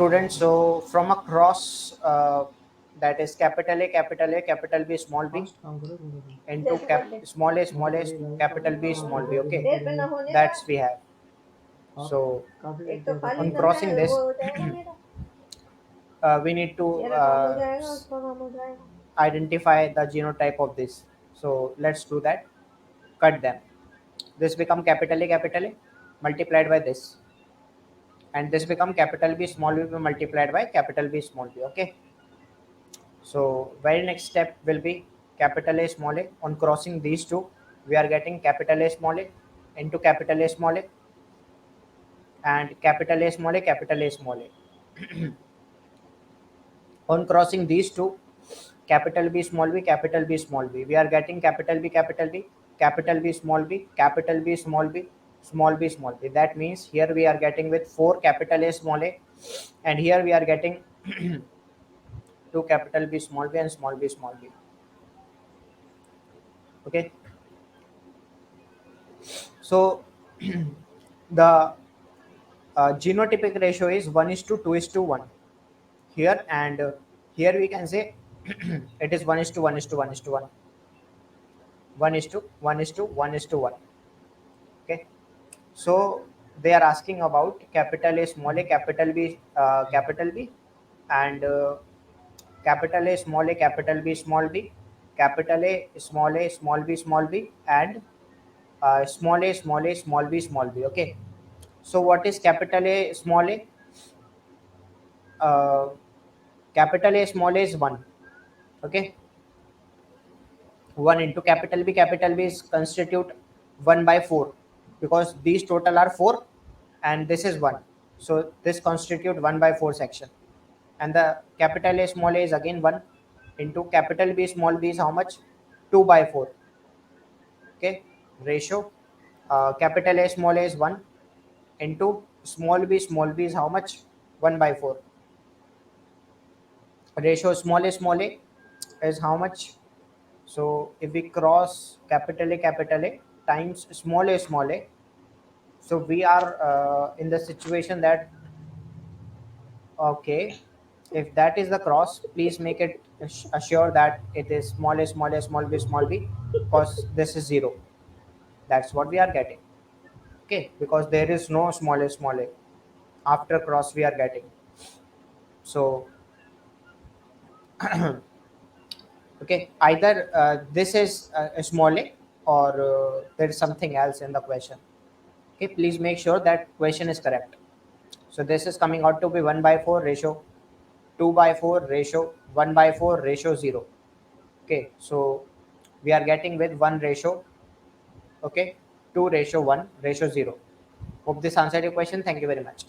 Students, so from a cross that is capital A, capital A, capital B, small b into small a, capital B, small b. Okay, that's we have. So on crossing this, we need to identify the genotype of this. So let's do that. Cut them. This become capital A multiplied by this, and this become capital B small b multiplied by capital B small b. Okay. So very next step will be capital A small a. On crossing these two, we are getting capital A small a into capital A small a and capital A small a, capital A small a. On crossing these two, capital B small b, capital B small b, we are getting capital B, capital B, capital B small b, capital B small b, small b small b. That means here we are getting with 4 capital A small a, and here we are getting 2 capital B small b and small b small b. Okay. So the genotypic ratio is 1 is to 2 is to 1 here, and here we can say it is 1 is to 1 is to 1 is to 1, 1 is to 1 is to 1 is to 1. Okay. So they are asking about capital A small a, capital B, and capital A small a, capital B small b, capital A small b small b, and small a small a small b small b. Okay. So what is capital A small a? uh, Capital A small a is 1. Okay. 1 into capital B is constitute 1 by 4, because these total are 4 and this is 1. So this constitute 1 by 4 section. And the capital A small a is again 1 into capital B small b is how much? 2 by 4. Okay. Ratio capital A small a is 1 into small b is how much? 1 by 4. Ratio small a is how much? So if we cross capital A times small a, so we are in the situation that, okay, if that is the cross, please make it assure that it is small b, because this is 0. That's what we are getting. Okay, because there is no small a after cross we are getting. So okay, either this is a small a, or there is something else in the question. Okay, please make sure that question is correct. So this is coming out to be 1 by 4 ratio, 2 by 4 ratio, 1 by 4 ratio 0. Okay, so we are getting with 1 ratio, okay, 2 ratio 1 ratio 0. Hope this answered your question. Thank you very much.